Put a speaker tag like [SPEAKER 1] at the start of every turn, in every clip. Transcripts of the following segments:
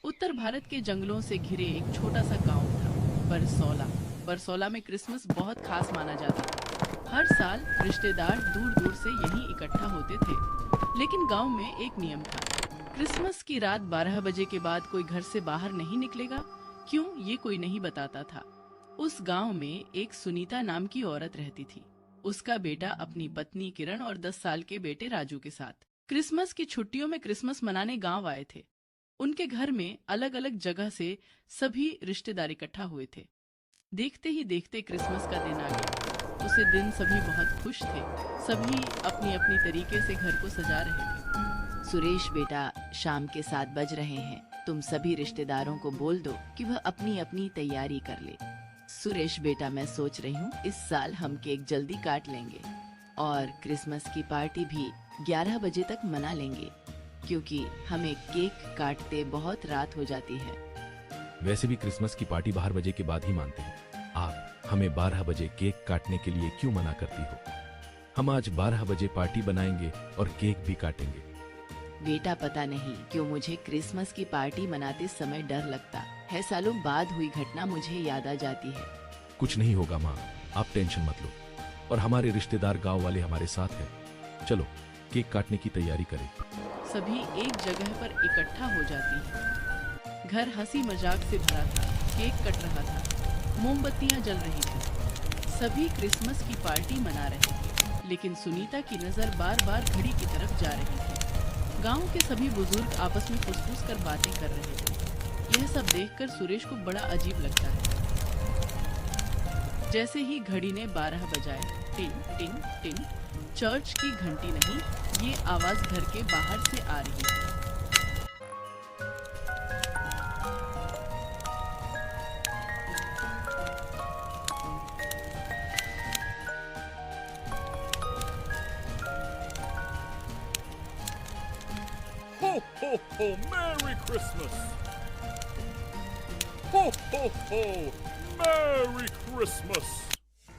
[SPEAKER 1] उत्तर भारत के जंगलों से घिरे एक छोटा सा गांव था, बरसौला। बरसौला में क्रिसमस बहुत खास माना जाता था। हर साल रिश्तेदार दूर दूर से यहीं इकट्ठा होते थे। लेकिन गांव में एक नियम था, क्रिसमस की रात 12 बजे के बाद कोई घर से बाहर नहीं निकलेगा। क्यों, ये कोई नहीं बताता था। उस गांव में एक सुनीता नाम की औरत रहती थी। उसका बेटा अपनी पत्नी किरण और 10 साल के बेटे राजू के साथ क्रिसमस की छुट्टियों में क्रिसमस मनाने गांव आए थे। उनके घर में अलग अलग जगह से सभी रिश्तेदार इकट्ठा हुए थे। देखते ही देखते क्रिसमस का दिन आ गया। उसे दिन सभी बहुत खुश थे। सभी अपनी अपनी तरीके से घर को सजा रहे थे। सुरेश बेटा, शाम के 7 बज रहे हैं, तुम सभी रिश्तेदारों को बोल दो कि वह अपनी अपनी तैयारी कर ले। सुरेश बेटा, मैं सोच रही हूँ इस साल हम केक जल्दी काट लेंगे और क्रिसमस की पार्टी भी 11 बजे तक मना लेंगे, क्योंकि हमें केक काटते बहुत रात हो जाती है।
[SPEAKER 2] वैसे भी क्रिसमस की पार्टी 12 बजे के बाद ही मानते हैं। आप हमें 12 बजे केक काटने के लिए क्यों मना करती हो? हम आज 12 बजे पार्टी बनाएंगे और केक भी काटेंगे।
[SPEAKER 1] बेटा, पता नहीं क्यों मुझे क्रिसमस की पार्टी मनाते समय डर लगता है। सालों बाद हुई घटना मुझे याद आ जाती है।
[SPEAKER 2] कुछ नहीं होगा माँ, आप टेंशन मत लो। और हमारे रिश्तेदार गांव वाले हमारे साथ हैं। चलो केक काटने की तैयारी करें।
[SPEAKER 1] सभी एक जगह पर इकट्ठा हो जाती है। घर हंसी मजाक से भरा था। केक कट रहा था, मोमबत्तियां जल रही थी। सभी क्रिसमस की पार्टी मना रहे थे, लेकिन सुनीता की नजर बार बार घड़ी की तरफ जा रही थी। गांव के सभी बुजुर्ग आपस में फुसफुस कर बातें कर रहे थे। यह सब देखकर सुरेश को बड़ा अजीब लगता है। जैसे ही घड़ी ने 12 बजाए, टिंग टिंग टिंग, चर्च की घंटी नहीं, ये आवाज घर के बाहर से आ रही है।
[SPEAKER 3] Ho, ho, ho! Merry Christmas! Ho, ho, ho! Merry Christmas!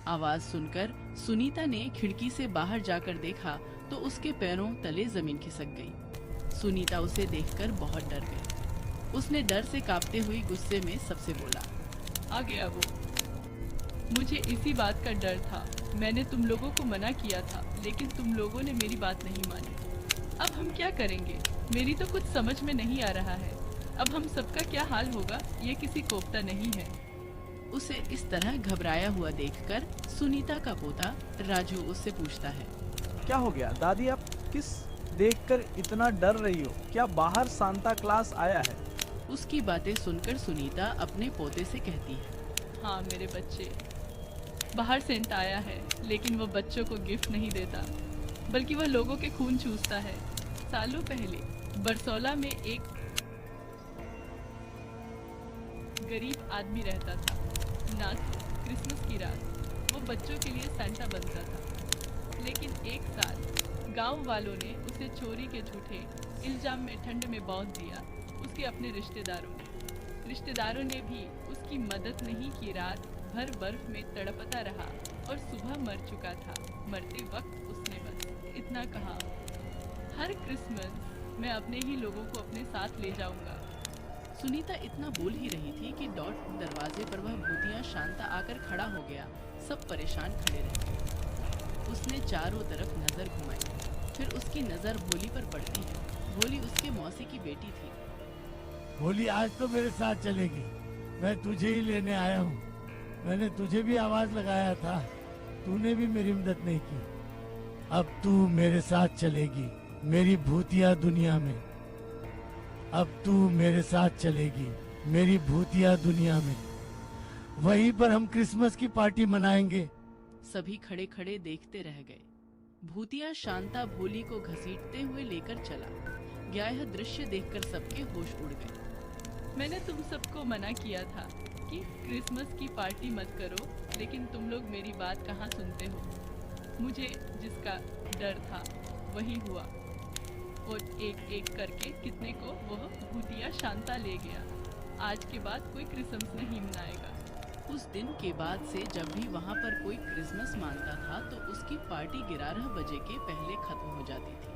[SPEAKER 1] आवाज सुनकर सुनीता ने खिड़की से बाहर जाकर देखा तो उसके पैरों तले जमीन खिसक गई। सुनीता उसे देखकर बहुत डर गई। उसने डर से कांपते हुए गुस्से में सबसे बोला, आ गया वो। मुझे इसी बात का डर था। मैंने तुम लोगों को मना किया था, लेकिन तुम लोगों ने मेरी बात नहीं मानी। अब हम क्या करेंगे? मेरी तो कुछ समझ में नहीं आ रहा है। अब हम सबका क्या हाल होगा, ये किसी कोफ्ता नहीं है। उसे इस तरह घबराया हुआ देखकर सुनीता का पोता राजू उससे पूछता है,
[SPEAKER 4] क्या हो गया दादी, आप किस देखकर इतना डर रही हो? क्या बाहर सांता क्लास आया है?
[SPEAKER 1] उसकी बातें सुनकर सुनीता अपने पोते से कहती है, हाँ मेरे बच्चे, बाहर सेंट आया है, लेकिन वो बच्चों को गिफ्ट नहीं देता, बल्कि वह लोगों के खून चूसता है। सालों पहले बरसौला में एक गरीब आदमी रहता था। ना तो क्रिसमस की रात वो बच्चों के लिए सांता बनता था, लेकिन एक साल गांव वालों ने उसे चोरी के झूठे इल्जाम में ठंड में बांध दिया। उसके अपने रिश्तेदारों ने भी उसकी मदद नहीं की। रात भर बर्फ में तड़पता रहा और सुबह मर चुका था। मरते वक्त उसने बस इतना कहा, हर क्रिसमस मैं अपने ही लोगों को अपने साथ ले जाऊंगा। सुनीता इतना बोल ही रही थी कि डॉट दरवाजे पर वह भूतिया शांता आकर खड़ा हो गया। सब परेशान खड़े रहे। उसने चारों तरफ नजर घुमाई, फिर उसकी नजर भोली पर पड़ती है। भोली उसके मौसी की बेटी थी।
[SPEAKER 5] भोली, आज तो मेरे साथ चलेगी। मैं तुझे ही लेने आया हूँ। मैंने तुझे भी आवाज लगाया था, तूने भी मेरी मदद नहीं की। अब तू मेरे साथ चलेगी मेरी भूतिया दुनिया में। अब तू मेरे साथ चलेगी मेरी भूतिया दुनिया में। वहीं पर हम क्रिसमस की पार्टी मनाएंगे।
[SPEAKER 1] सभी खड़े खड़े देखते रह गए। भूतिया शांता भोली को घसीटते हुए लेकर चला गया। यह दृश्य देखकर सबके होश उड़ गए। मैंने तुम सबको मना किया था कि क्रिसमस की पार्टी मत करो, लेकिन तुम लोग मेरी बात कहाँ सुनते हो। मुझे जिसका डर था वही हुआ, और एक एक करके कितने को वह भूतिया शांता ले गया। आज के बाद कोई क्रिसमस नहीं मनाएगा। उस दिन के बाद से जब भी वहाँ पर कोई क्रिसमस मानता था तो उसकी पार्टी 11 बजे के पहले खत्म हो जाती थी।